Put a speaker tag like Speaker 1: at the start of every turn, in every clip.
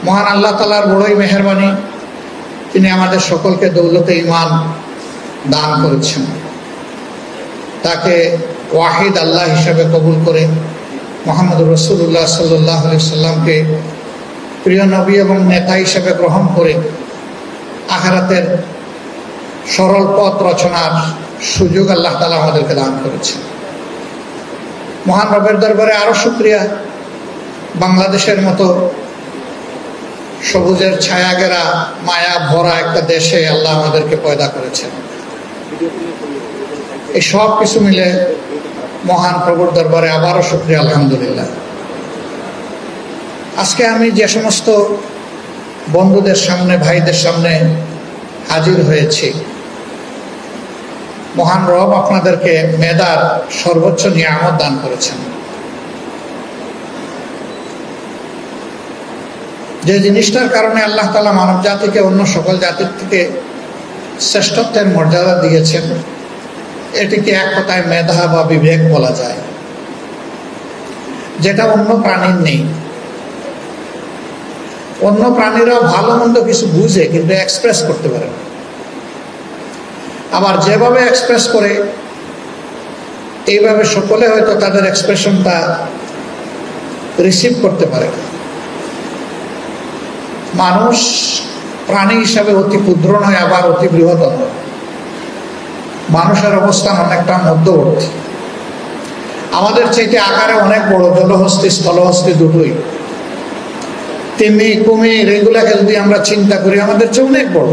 Speaker 1: মহান আল্লাহ তাআলার বড়ই মেহেরবানি, তিনি আমাদের সকলকে দৌলতে ঈমান দান করেছেন। তাকে ওয়াহিদ আল্লাহ হিসাবে কবুল করে মুহাম্মদুর রাসূলুল্লাহ সাল্লাল্লাহু আলাইহি সাল্লামকে প্রিয় নবী এবং নেতা হিসেবে গ্রহণ করে আখিরাতের সরল পথ রচনার সুযোগ আল্লাহ তাআলা আমাদেরকে দান করেছেন। মহান রবের দরবারে আরো শুকরিয়া, বাংলাদেশের মতো সবুজের ছায়া ঘেরা মায়া ভরা একটা দেশে আল্লাহ আমাদেরকে পয়দা করেছেন। এই সব কিছু মিলে মহান প্রভুর দরবারে আবারও শুকরিয়া, আলহামদুলিল্লাহ। আজকে আমি যে সমস্ত বন্ধুদের সামনে, ভাইদের সামনে হাজির হয়েছি, মহান রব আপনাদেরকে মেধার সর্বোচ্চ নিয়ামত দান করেছেন। যে জিনিসটার কারণে আল্লাহ তাআলা মানব জাতিকে অন্য সকল জাতির থেকে শ্রেষ্ঠত্বের মর্যাদা দিয়েছেন, এটিকে এক কথায় মেধা বা বিবেক বলা যায়, যেটা অন্য প্রাণীর নেই। অন্য প্রাণীরাও ভালো মন্দ কিছু বুঝে কিন্তু এক্সপ্রেস করতে পারে না। আবার যেভাবে এক্সপ্রেস করে এইভাবে সকলে হয়তো তাদের এক্সপ্রেশনটা রিসিভ করতে পারে না। মানুষ প্রাণী হিসাবে অতি ক্ষুদ্র নয়, আবার অতি বৃহৎ নয়। মানুষের অবস্থান অনেকটা মধ্যবর্তী। আমাদের চাইতে আকারে অনেক বড়, জলহস্তি স্থলহস্তি দুটোই। তিমি, কুমির এগুলাকে যদি আমরা চিন্তা করি, আমাদের চেয়ে অনেক বড়।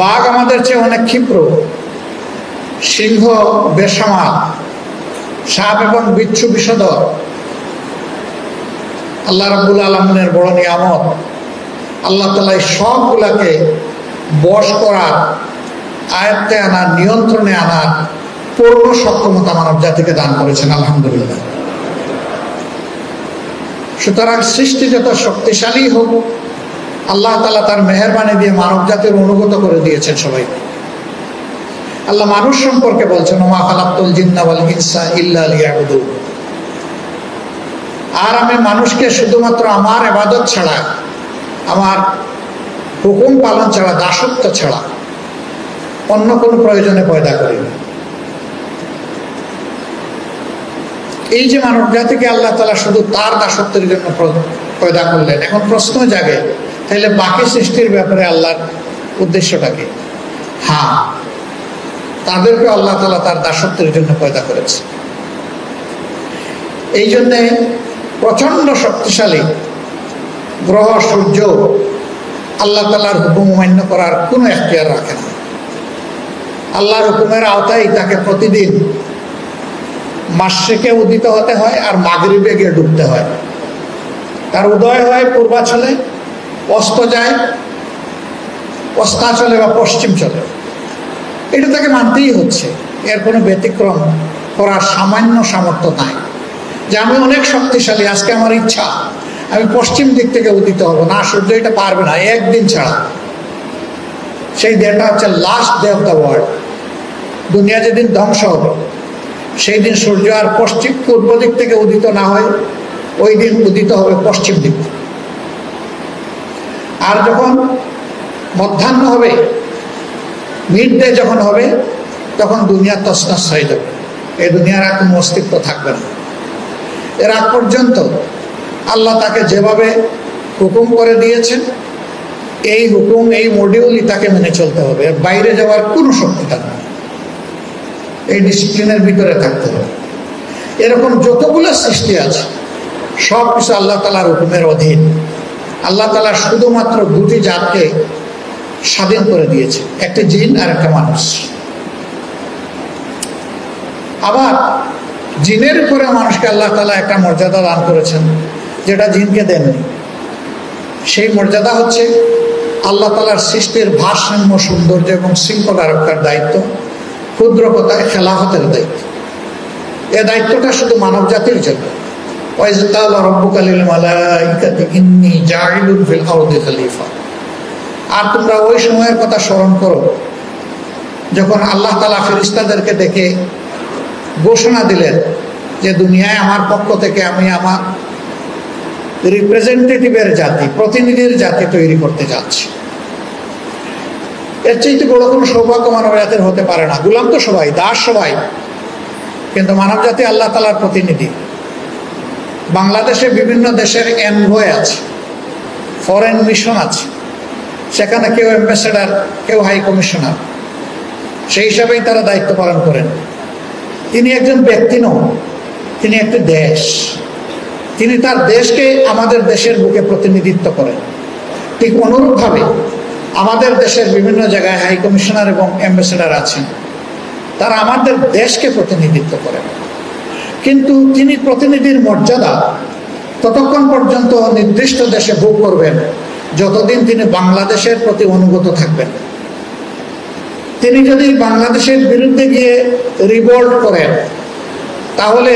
Speaker 1: বাঘ আমাদের চেয়ে অনেক ক্ষিপ্র, সিংহ বেসামাল, সাপ এবং বিচ্ছু বিষধর। আল্লাহ রাব্বুল আলামিনের বড় নিয়ামত, আল্লাহ তাআলা সবগুলাকে বশ করার, আয়ত্তে আনার, নিয়ন্ত্রণে আনার পূর্ণ সক্ষমতা মানব জাতিকে দান করেছেন, আলহামদুলিল্লাহ। সুতরাং সৃষ্টি যত শক্তিশালী হোক, আল্লাহ তাআলা তার মেহেরবানি দিয়ে মানব জাতির অনুগত করে দিয়েছেন সবাইকে। আল্লাহ মানুষ সম্পর্কে বলছেন, ওমা খালাকতুল জিন্না ওয়াল ইনসা ইল্লা লিয়াবুদুন। আর আমি মানুষকে শুধুমাত্র আমার ইবাদত ছাড়া, আমার হুকুম পালন ছাড়া, দাসত্ব ছাড়া অন্য কোনো প্রয়োজনে পয়দা করিনি। এই যে মানব জাতিকে আল্লাহ তাআলা শুধু তার দাসত্বের জন্য পয়দা করলেন, এখন প্রশ্ন জাগে, তাহলে বাকি সৃষ্টির ব্যাপারে আল্লাহর উদ্দেশ্যটা কি? হ্যাঁ, তাদেরকে আল্লাহ তাআলা তার দাসত্বের জন্য পয়দা করেছে। এই জন্যে প্রচন্ড শক্তিশালী গ্রহ সূর্য আল্লাহ তাআলার হুকুম অমান্য করার কোনো এখতিয়ার রাখে না। আল্লাহর হুকুমের আওতায় তাকে প্রতিদিন মাশরিকে উদিত হতে হয় আর মাগরিবে গিয়ে ডুবতে হয়। তার উদয় হয় পূর্বাঞ্চলে, অস্ত যায় অস্তাচলে বা পশ্চিমাঞ্চলে। এটা তাকে মানতেই হচ্ছে, এর কোনো ব্যতিক্রম করার সামান্য সামর্থ্য নাই। যে আমি অনেক শক্তিশালী, আজকে আমার ইচ্ছা আমি পশ্চিম দিক থেকে উদিত হব, না, সূর্য এটা পারবে না একদিন ছাড়া। সেই দিনটা হচ্ছে last day of the world. দুনিয়া যেদিন ধ্বংস হবে, সেই দিন সূর্য আর পূর্ব দিক থেকে উদিত না হয়, ওই দিন উদিত হবে পশ্চিম দিক। আর যখন মধ্যাহ্ন হবে, মিড ডে যখন হবে, তখন দুনিয়া তছনছ হয়ে যাবে। এই দুনিয়ার আর কোনো অস্তিত্ব থাকবে না। এর আগ পর্যন্ত আল্লাহ তাকে যেভাবে হুকুম করে দিয়েছেন, এই হুকুম, এই মডিউলই তাকে মেনে চলতে হবে। এর বাইরে যাওয়ার কোনো শক্তি তার নেই। এই ডিসিপ্লিনের ভিতরে থাকতে হবে। এরকম যতগুলো সৃষ্টি আছে সব কিছু আল্লাহ তাআলার হুকুমের অধীন। আল্লাহ তাআলা শুধুমাত্র দুটি জাতকে স্বাধীন করে দিয়েছে, একটা জিন আর একটা মানুষ। আবার জিনের উপরে মানুষকে আল্লাহ তাআলা একটা মর্যাদা দান করেছেন, যেটা জিনকে দেননি। সেই মর্যাদা হচ্ছে আল্লাহ তাআলার সৃষ্টির ভারসাম্য, সৌন্দর্য এবং শৃঙ্খলা রক্ষার দায়িত্ব, ক্ষুদ্র কথায় খেলাফতের দায়িত্ব। এ দায়িত্বটা শুধু মানব জাতির জন্য। ওয়াইজ ক্বালা রাব্বুকা লিল মালাইকাতি ইন্নী জাইলুন ফিল আরদি খলিফা। আর তোমরা ওই সময়ের কথা স্মরণ করো যখন আল্লাহ তাআলা ফেরেশতাদেরকে ডেকে ঘোষণা দিলেন যে দুনিয়ায় আমার পক্ষ থেকে আমি আমার রিপ্রেজেন্টেটিভের জাতি, প্রতিনিধির জাতি তৈরি করতে যাচ্ছে। এর চাইতে বড় কোনো সৌভাগ্য মানব জাতির হতে পারে না। গোলাম তো সবাই, দাস সবাই, কিন্তু মানব জাতি আল্লাহ তাআলার প্রতিনিধি। বাংলাদেশে বিভিন্ন দেশের এনভয় আছে, ফরেন মিশন আছে, সেখানে কেউ অ্যাম্বাসেডার, কেউ হাই কমিশনার, সেই হিসাবেই তারা দায়িত্ব পালন করেন। তিনি একজন ব্যক্তি নন, তিনি একটি দেশ। তিনি তার দেশকে আমাদের দেশের বুকে প্রতিনিধিত্ব করেন। ঠিক অনুরূপভাবে আমাদের দেশের বিভিন্ন জায়গায় হাই কমিশনার এবং অ্যাম্বাসেডার আছেন, তারা আমাদের দেশকে প্রতিনিধিত্ব করেন। কিন্তু তিনি প্রতিনিধির মর্যাদা ততক্ষণ পর্যন্ত নির্দিষ্ট দেশে ভোগ করবেন যতদিন তিনি বাংলাদেশের প্রতি অনুগত থাকবেন। তিনি যদি বাংলাদেশের বিরুদ্ধে গিয়ে রিভোল্ট করেন, তাহলে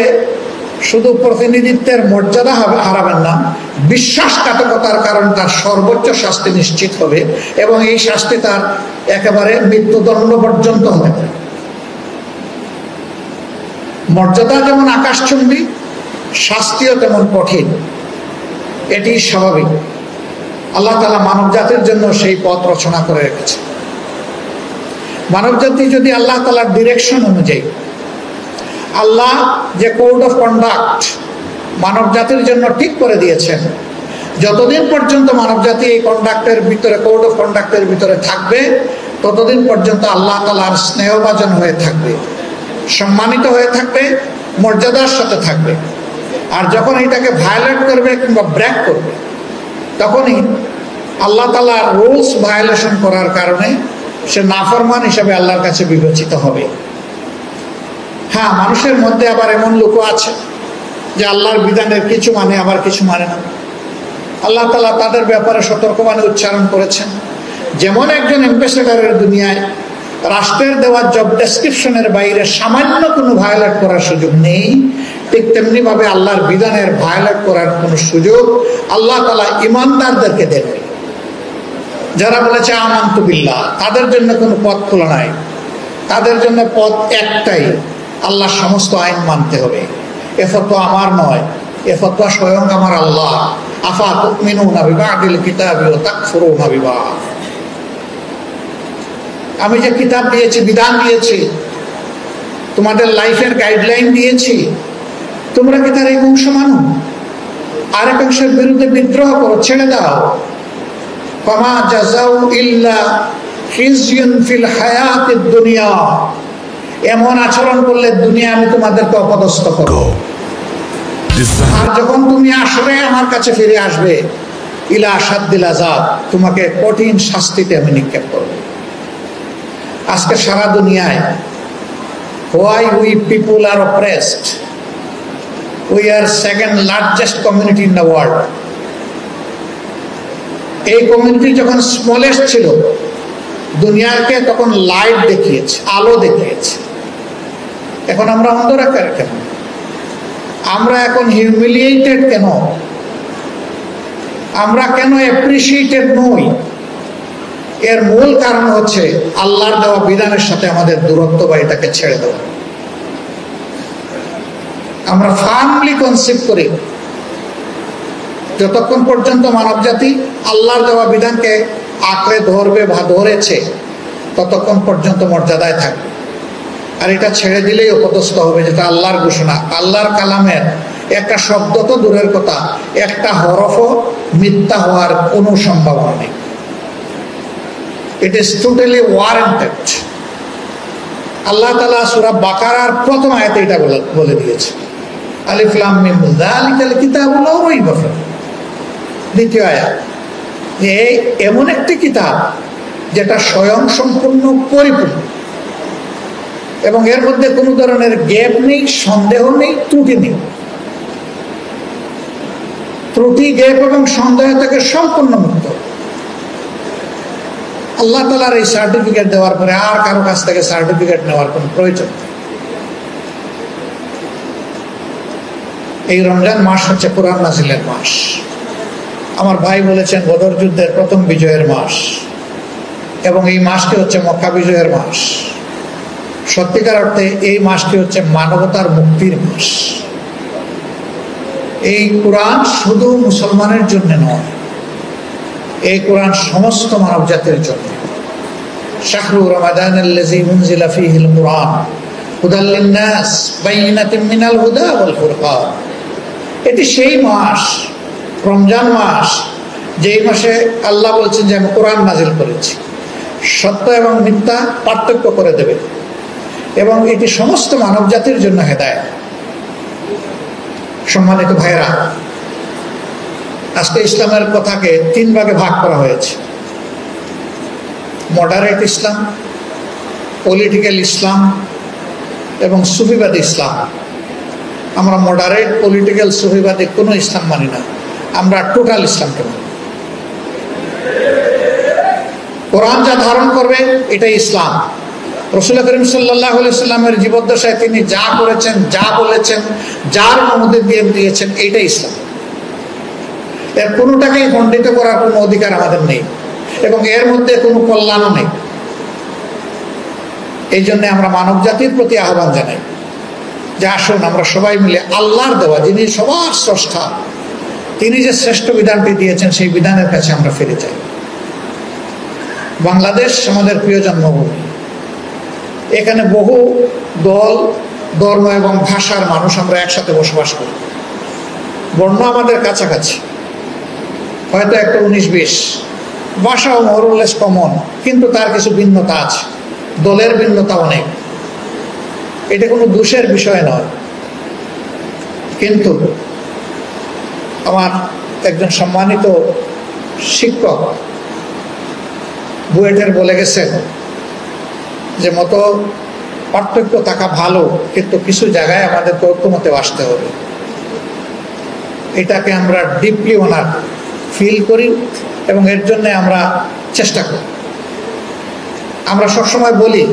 Speaker 1: শুধু প্রতিনিধিত্বের মর্যাদা হারাবেন না, বিশ্বাসঘাতকতার কারণে তার সর্বোচ্চ শাস্তি নিশ্চিত হবে, এবং এই শাস্তি তার একেবারে মৃত্যুদণ্ড পর্যন্ত হতে পারে। মর্যাদা যেমন আকাশচুম্বী, শাস্তিও তেমন কঠিন, এটি স্বাভাবিক। আল্লাহ তাআলা মানব জাতির জন্য সেই পথ রচনা করে রেখেছে। মানব জাতি যদি আল্লাহ তাআলার ডিরেকশন অনুযায়ী, আল্লাহ যে কোড অফ কন্ডাক্ট মানব জাতির জন্য ঠিক করে দিয়েছেন, যতদিন পর্যন্ত মানব জাতি এই কন্ডাক্টের ভিতরে, কোড অফ কন্ডাক্টের ভিতরে থাকবে, ততদিন পর্যন্ত আল্লাহ তাআলার স্নেহভাজন হয়ে থাকবে, সম্মানিত হয়ে থাকবে, মর্যাদার সাথে থাকবে। আর যখন এটাকে ভায়োলেট করবে কিংবা ব্রেক করবে, তখনই আল্লাহ তাআলার রুলস ভায়োলেশন করার কারণে সে নাফরমান হিসাবে আল্লাহর কাছে বিবেচিত হবে। হ্যাঁ, মানুষের মধ্যে আবার এমন লোকও আছে যে আল্লাহর বিধানের কিছু মানে, আবার কিছু মানে না। আল্লাহ তাআলা তাদের ব্যাপারে সতর্কবাণী উচ্চারণ করেছেন। যেমন একজন অ্যাম্বাসেডারের দুনিয়ায় রাষ্ট্রের দেওয়া জব ডেসক্রিপশনের বাইরে সামান্য কোনো ভায়োলেট করার সুযোগ নেই, ঠিক তেমনি ভাবে আল্লাহর বিধানের ভায়োলেট করার কোনো সুযোগ আল্লাহ তাআলা ঈমানদারদেরকে দেন। যারা বলেছে আমানতু বিল্লাহ, তাদের জন্য কোনো পথ খোলা নাই। তাদের জন্য পথ একটাই, আল্লাহর সমস্ত আইন মানতে হবে। এ ফতোয়া আমার নয়, এ ফতোয়া স্বয়ং আমার আল্লাহ। আফা তুমিনুনা বিবাদিল কিতাবি ওয়া তাকফুরুনা বিবাদ। আমি যে কিতাব দিয়েছি, বিধান দিয়েছি, তোমাদের লাইফের গাইডলাইন দিয়েছি, তোমরা কি তার এক অংশ মানো? আরেক অংশের বিরুদ্ধে বিদ্রোহ করো, ছেড়ে দাও। ফামা জাযাউ ইল্লা খিজয়ুন ফিল হায়াতিদ দুনিয়া। এমন আচরণ করলে দুনিয়া আমি তোমাদেরকে অপদস্থ করব, আর যখন তুমি আসবে আমার কাছে ফিরে আসবে, ইলা আশাদ্দিল আযাব, তোমাকে কঠিন শাস্তিতে আমি নিক্ষেপ করব। আজকে সারা দুনিয়ায় why we people are oppressed, we are second largest community in the world. এই কমিউনিটি যখন স্মলেস্ট ছিল, দুনিয়াকে তখন লাইট দেখিয়েছে, আলো দেখিয়েছে। এখন আমরা অন্ধকার কেন? আমরা এখন হিউমিলিয়েটেড কেন? আমরা কেন অ্যাপ্রিসিয়েটেড নই? এর মূল কারণ হচ্ছে আল্লাহর দেওয়া বিধানের সাথে আমাদের দূরত্ব বা এটাকে ছেড়ে দেওয়া। আমরা ফার্মলি কনসেপ্ট করি যতক্ষণ পর্যন্ত মানব জাতি আল্লাহর দেওয়া বিধানকে আঁকড়ে ধরবে বা ধরেছে, ততক্ষণ পর্যন্ত মর্যাদায় থাকবে। আর এটা ছেড়ে দিলেই অপদস্থ হবে, যেটা আল্লাহর ঘোষণা। আল্লাহর কালামের একটা শব্দ তো দূরের কথা, একটা হরফও মিথ্যা হওয়ার কোনো সম্ভাবনা নেই। It is totally warranted. আল্লাহ তাআলা সূরা বাকারার প্রথম আয়াতে এটা বলে দিয়েছে, আলিফ লাম মিম যালিকাল কিতাবু লা রাইবা ফীহ। দ্বিতীয় আয়াত, যে এমন একটি কিতাব যেটা স্বয়ং সম্পূর্ণ পরিপূর্ণ, এবং এর মধ্যে কোনো ধরনের গ্যাপ নেই, সন্দেহ নেই, ত্রুটি নেই। ত্রুটি, গ্যাপ এবং সন্দেহ থেকে সম্পূর্ণ মুক্ত। আল্লাহ তাআলার এই সার্টিফিকেট দেওয়ার পরে আর কারো কাছ থেকে সার্টিফিকেট নেওয়ার কোনো প্রয়োজন নেই। এই রমজান মাস হচ্ছে কোরআন নাজিলের মাস। আমার ভাই বলেছেন বদর যুদ্ধের প্রথম বিজয়ের মাস, এবং এই মাসটি হচ্ছে মক্কা বিজয়ের মাস। সত্যিকার অর্থে এই মাসটি হচ্ছে মানবতার মুক্তির মাস। এই কোরআন শুধু মুসলমানের জন্য নয়, এই কোরআন সমস্ত মানব জাতির জন্য। শাহরু রমাদানাল্লাযী উনজিলা ফীহিল কুরআন হুদাল লিন-নাস বাইয়িনাতিন মিনাল হুদা ওয়াল ফুরকান। এটি সেই মাস, রমজান মাস, যেই মাসে আল্লাহ বলছেন যে আমি কোরআন নাজিল করেছি, সত্য এবং মিথ্যা পার্থক্য করে দেবে, এবং এটি সমস্ত মানব জাতির জন্য হেদায়েত। সম্মানিত ভাইরা, আজকে ইসলামের কথাকে 3 ভাগে ভাগ করা হয়েছে: মডারেট ইসলাম, পলিটিক্যাল ইসলাম এবং সুফিবাদী ইসলাম। আমরা মডারেট, পলিটিক্যাল, সুফিবাদী কোনো ইসলাম মানি না, আমরা টোটাল ইসলামকে মানি। কোরআন যা ধারণ করবে এটাই ইসলাম। রাসূল করিম সাল্লাল্লাহু আলাইহি সাল্লামের জীবদ্দশায় তিনি যা করেছেন, যা বলেছেন, যার অনুমতি দিয়েছেন, এইটাই ইসলাম। এর কোনোটাকেই খণ্ডিত করার কোনো অধিকার আমাদের নেই, এবং এর মধ্যে কোনো কল্যাণও নেই। এই জন্য আমরা মানব জাতির প্রতি আহ্বান জানাই যে আসুন আমরা সবাই মিলে আল্লাহর দেওয়া, যিনি সবার স্রষ্টা, তিনি যে শ্রেষ্ঠ বিধানটি দিয়েছেন সেই বিধানের কাছে আমরা ফিরে যাই। বাংলাদেশ আমাদের প্রিয় জন্মভূমি। এখানে বহু দল, ধর্ম এবং ভাষার মানুষ আমরা একসাথে বসবাস করি। বর্ণ আমাদের কাছাকাছি, হয়তো একটা 19-20, ভাষাও মোরলেস কমন, কিন্তু তার কিছু ভিন্নতা আছে, দলের ভিন্নতা অনেক। এটা কোনো দোষের বিষয় নয়, কিন্তু আমার একজন সম্মানিত শিক্ষক বুয়েটের বলে গেছেন যে মতো পার্থক্য থাকা ভালো, কিন্তু কিছু জায়গায় আমাদেরকে ঐক্যমতে আসতে হবে। এটাকে আমরা ডিপলি ওনার ফিল করি এবং এর জন্য আমরা চেষ্টা করি। আমরা সবসময় বলি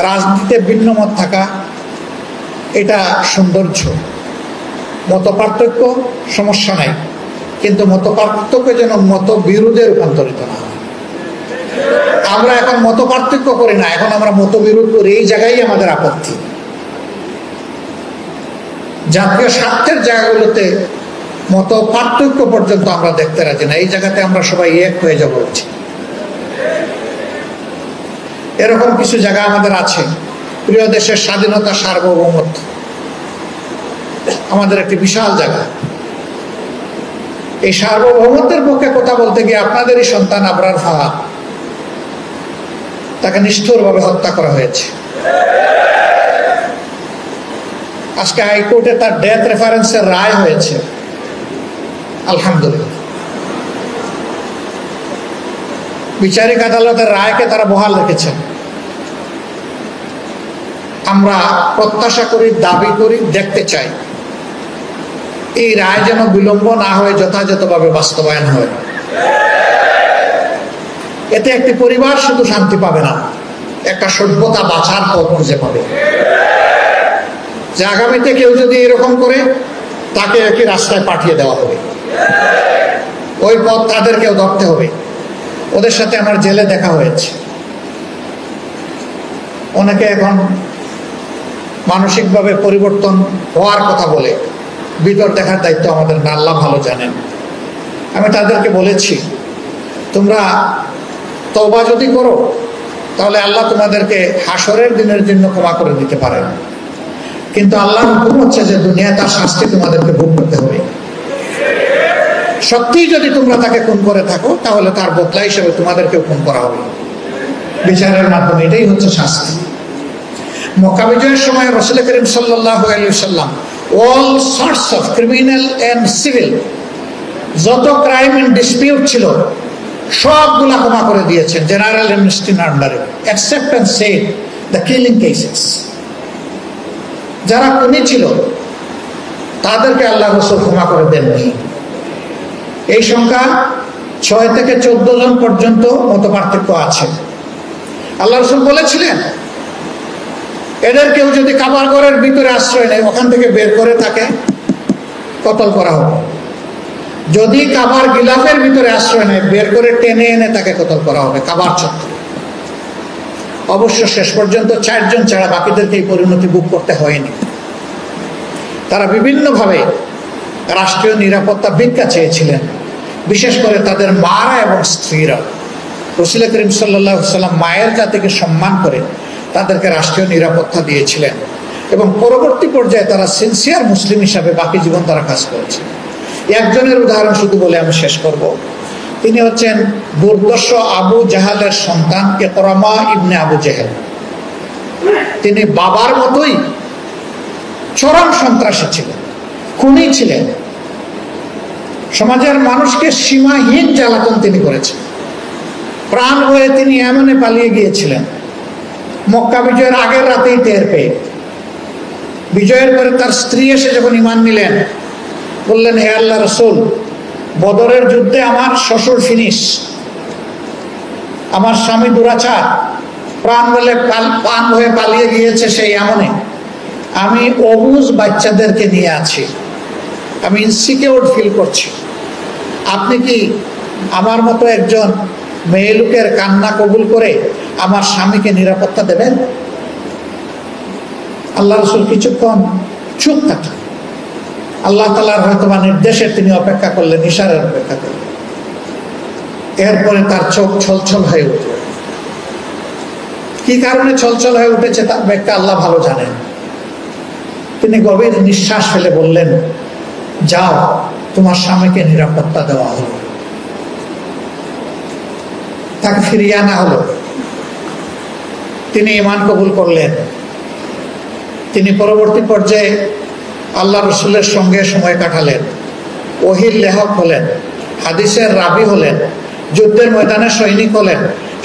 Speaker 1: রাজনীতিতে ভিন্ন মত থাকা এটা সৌন্দর্য, মত পার্থক্য সমস্যা নাই, কিন্তু মত পার্থক্য যেন মত বিরোধে রূপান্তরিত না হয়। আমরা এখন মত পার্থক্য করি না, এখন আমরা মত বিরোধ করি, এই জায়গায় আমাদের আপত্তি। জাতীয় স্বার্থের জায়গাগুলোতে মত পার্থক্য পর্যন্ত আমরা দেখতে রাজি না, এই জায়গাতে আমরা সবাই এক হয়ে যাবো উচিত। এরকম কিছু জায়গা আমাদের আছে। প্রিয় দেশের স্বাধীনতা, সার্বভৌমত্ব আমাদের একটি বিশাল জায়গা। এই সার্বভৌমত্বের পক্ষে কথা বলতে গিয়ে আপনাদেরই সন্তান আবরার ফাহাদ, তাকে নিষ্ঠুরভাবে হত্যা করা হয়েছে। আজকে হাইকোর্টে তার ডেথ রেফারেন্সের রায় হয়েছে, আলহামদুলিল্লাহ। বিচারিক আদালতের রায়কে তারা বহাল রেখেছেন। আমরা প্রত্যাশা করি, দাবি করি, দেখতে চাই এই রায় যেন বিলম্ব না হয়ে যথাযথভাবে বাস্তবায়ন হয়। এতে একটি পরিবার শুধু শান্তি পাবে না, একটা সভ্যতা বাঁচার পথ খুঁজে পাবে। যে আগামীতে কেউ যদি এরকম করে, তাকে একই রাস্তায় পাঠিয়ে দেওয়া হবে, ওই পথ তাদেরকেও ধরতে হবে। ওদের সাথে আমার জেলে দেখা হয়েছে। অনেকে এখন মানসিকভাবে পরিবর্তন হওয়ার কথা বলে, ভিতর দেখার দায়িত্ব আমাদের না, আল্লাহ ভালো জানেন। আমি তাদেরকে বলেছি, তোমরা তওবা যদি করো তাহলে আল্লাহ তোমাদেরকে হাসরের দিনের জন্য ক্ষমা করে দিতে পারেন, কিন্তু আল্লাহর হুকুম হচ্ছে যে দুনিয়ায় তার শাস্তি তোমাদেরকে ভোগ করতে হবে। সত্যি যদি তোমরা তাকে খুন করে থাকো তাহলে তার বদলা হিসেবে তোমাদেরকেও খুন করা হবে বিচারের মাধ্যমে। এটাই হচ্ছে শাস্তি। মক্কা বিজয়ের সময় রাসূল করিম সাল্লাল্লাহু আলাইহি ওয়াসাল্লাম all sorts of criminal and civil, যত ক্রাইম এন্ড ডিসপিউট ছিল সবগুলা ক্ষমা করে দিয়েছেন জেনারেল অ্যামনেস্টির আন্ডারে, except and save the killing cases. যারা খুনি ছিল তাদেরকে আল্লাহ রাসূল ক্ষমা করে দেননি। এই সংখ্যা 6 থেকে 14 জন পর্যন্ত মতপার্থক্য আছে। আল্লাহ রাসূল বলেছিলেন এদের কেউ যদি কাবার ঘরের ভিতরে আশ্রয় নেয়, ওখান থেকে বের করে তাকে কতল করা হবে। যদি কাবার গিলাফের ভিতরে আশ্রয় নেয়, বের করে টেনে এনে তাকে কতল করা হবে কাবার চত্বরে। অবশ্য শেষ পর্যন্ত 4 জন ছাড়া বাকিদেরকে এই পরিণতি ভোগ করতে হয়নি। তারা বিভিন্নভাবে রাষ্ট্রীয় নিরাপত্তা ভিক্ষা চেয়েছিলেন, বিশেষ করে তাদের মারা এবং স্ত্রীরা। রাসূল করিম সাল্লাল্লাহু আলাইহি ওয়াসাল্লাম মায়ের জাতিকে সম্মান করে তাদেরকে রাষ্ট্রীয় নিরাপত্তা দিয়েছিলেন এবং পরবর্তী পর্যায়ে তারা সিনসিয়ার মুসলিম হিসাবে বাকি জীবন তারা কাজ করেছে। একজনের উদাহরণ শুধু বলে আমি শেষ করব। তিনি হচ্ছেন দুর্দর্শ আবু জাহালের সন্তান ইকরামা ইবনে আবু জাহেল। তিনি বাবার মতোই চরম সন্ত্রাসী ছিলেন, খুনি ছিলেন। সমাজের মানুষকে সীমাহীন জ্বালাতন তিনি করেছেন। প্রাণ হয়ে তিনি এমনে পালিয়ে গিয়েছিলেন মক্কা বিজয়ের আগের রাতেই টের পেয়ে। বিজয়ের পরে তার স্ত্রী এসে যখন ঈমান নিলেন, বললেন, হে আল্লাহ রাসূল, বদরের যুদ্ধে আমার শ্বশুর ফিনিশ, আমার স্বামী দুরাচার, প্রাণ হয়ে পালিয়ে গিয়েছে সেই এমনে। আমি অবুঝ বাচ্চাদেরকে নিয়ে আছি, আমি ইনসিকিউর ফিল করছি। আপনি কি আমার মতো একজন মেয়ে লোকের কান্না কবুল করে আমার স্বামীকে নিরাপত্তা দেবেন? আল্লাহ রাসূল কিছুক্ষণ চুপ থাকলেন। আল্লাহ তাআলার হয়তোবা নির্দেশে তিনি অপেক্ষা করলেন, ইশারার অপেক্ষা করলেন। এরপরে তার চোখ ছলছল হয়ে উঠল। কি কারণে ছলছল হয়ে উঠেছে তার ব্যাখ্যা আল্লাহ ভালো জানেন। তিনি গভীর নিঃশ্বাস ফেলে বললেন, যাও, তোমার স্বামীকে নিরাপত্তা দেওয়া হলো। তাকে ফিরিয়ে আনা হলো। তিনি ঈমান কবুল করলেন। তিনি পরবর্তী পর্যায়ে আল্লাহ রসুলের সঙ্গে সময় কাটালেন, ওহীর লেখক হলেন, হাদিসের রাবি হলেন, যুদ্ধের ময়দানে সৈনিক হলেন,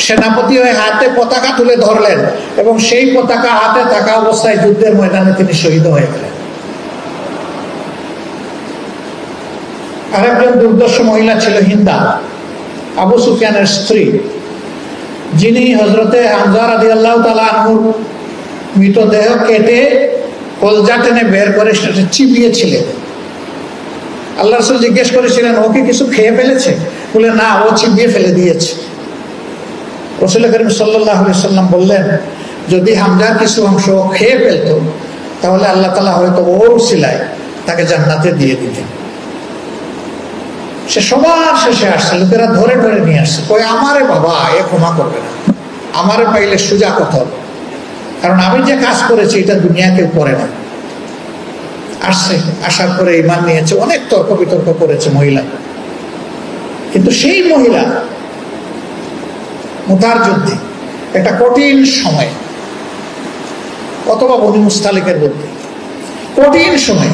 Speaker 1: সেনাপতি হয়ে হাতে পতাকা তুলে ধরলেন এবং সেই পতাকা হাতে থাকা অবস্থায় যুদ্ধের ময়দানে তিনি শহীদ হয়ে গেলেন। আরেকজন দুর্দর্শ মহিলা ছিল হিন্দা, আবু সুফিয়ানের স্ত্রী, যিনি হযরতে হামজা রাদিয়াল্লাহু তাআলা আনহুর মৃতদেহ কেটে কলজা টেনে বের করে সেটা চিবিয়েছিলেন। আল্লাহ রাসূল জিজ্ঞেস করেছিলেন, ও কি কিছু খেয়ে ফেলেছে? বলে, না, ও চিবিয়ে ফেলে দিয়েছে। রাসূল করিম সাল্লাল্লাহু আলাইহি সাল্লাম বললেন, যদি হামজার কিছু অংশ খেয়ে ফেলতো তাহলে আল্লাহ তাআলা হয়তো ওর উসিলায় তাকে জান্নাতে দিয়ে দিতেন। সে সবার শেষে আসছে, লোকেরা ধরে ধরে নিয়ে আসছে, কই আমারে বাবা, এ ক্ষমা করবে না, আমারে পাইলে সোজা কথা হবে, কারণ আমি যে কাজ করেছি এটা দুনিয়া কেউ করে না। আসছে, আসার পরে ঈমান নিয়েছে, অনেক তর্ক বিতর্ক করেছে মহিলা। কিন্তু সেই মহিলা মুতার যুদ্ধে একটা কঠিন সময়, অথবা বনী মুস্তালিকের যুদ্ধে কঠিন সময়,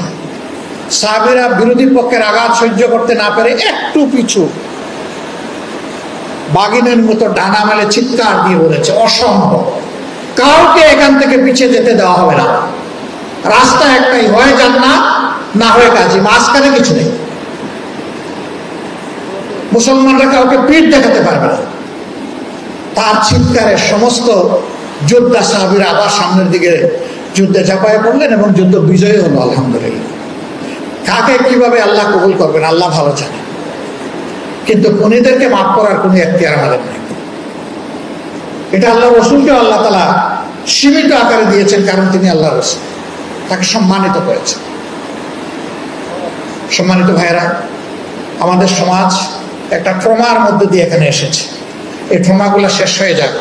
Speaker 1: সাহাবীরা বিরোধী পক্ষের আঘাত সহ্য করতে না পেরে একটু পিছু বাগিনের মতো ডানা মেলে চিৎকার দিয়ে বলেছে, অসম্ভব, কাউকে এখান থেকে পিছিয়ে যেতে দেওয়া হবে না, রাস্তা একটাই, হয় জান্নাত না হয় গাজী, মাঝখানে কিছু নেই। মুসলমানরা কাউকে পিঠ দেখাতে পারবে না। তার চিৎকারে সমস্ত যোদ্ধা সাহাবীরা আবার সামনের দিকে যুদ্ধে ঝাঁপায় পড়লেন এবং যুদ্ধ বিজয়ী হলো, আলহামদুলিল্লাহ। কাকে কিভাবে আল্লাহ কবুল করবেন আল্লাহ ভালো জানেন, কিন্তু খুনিদেরকে মাফ করার কোনো এখতিয়ার আমাদের নেই। এটা আল্লাহ রসুলকে আল্লাহ তাআলা সীমিত আকারে দিয়েছেন, কারণ তিনি আল্লাহ রসুল, তাকে সম্মানিত করেছেন। সম্মানিত ভাইরা, আমাদের সমাজ একটা ট্রমার মধ্যে দিয়ে এখানে এসেছে। এই ট্রমাগুলো শেষ হয়ে যাক,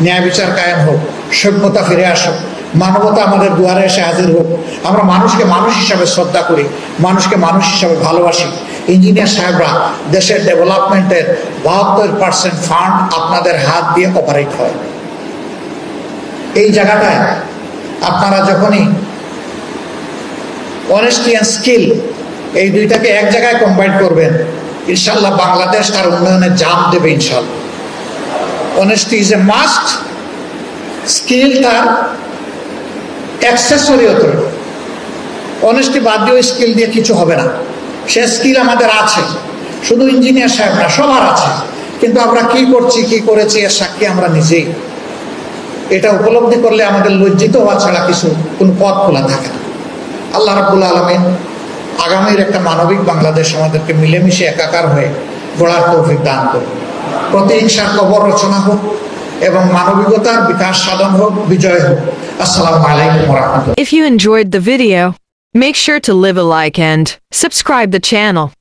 Speaker 1: ন্যায় বিচার কায়েম হোক, সভ্যতা ফিরে আসুক, মানবতা আমাদের দুয়ারে এসে হাজির হোক। আমরা মানুষকে মানুষ হিসাবে শ্রদ্ধা করি, মানুষকে মানুষ হিসাবে ভালোবাসি। ইঞ্জিনিয়ার সাহেবরা, দেশের ডেভেলপমেন্টের 72% ফান্ড আপনাদের হাত দিয়ে অপারেট হয়। এই জায়গাটায় আপনারা যখনই অনেস্টি অ্যান্ড স্কিল এই দুইটাকে এক জায়গায় কম্বাইন করবেন, ইনশাল্লাহ বাংলাদেশ তার উন্নয়নের জাম দেবে ইনশাল্লাহ। Honesty is a must, skill তার অ্যাক্সেসরি অথরিটি। অনেস্টি বাদ দিয়ে স্কিল দিয়ে কিছু হবে না। সে স্কিল আমাদের আছে, শুধু ইঞ্জিনিয়ার সাহেব না, সবার আছে, কিন্তু আমরা কি করছি, কি করেছি এর সাক্ষী আমরা নিজেই। এটা উপলব্ধি করলে আমাদের লজ্জিত হওয়া ছাড়া কিছু কোনো পথ খোলা থাকে না। আল্লাহ রাব্বুল আলামিন আগামীর একটা মানবিক বাংলাদেশ আমাদেরকে মিলেমিশে একাকার হয়ে গড়ার তৌফিক দান করুন। প্রতিহিংসার কবর রচনা হোক এবং মানবিকতার বিকাশ সাধন হোক, বিজয় হোক। আসসালামু আলাইকুম ওয়া রাহমাতুল্লাহ।
Speaker 2: If you enjoyed the video, Make sure to leave a like and subscribe the channel.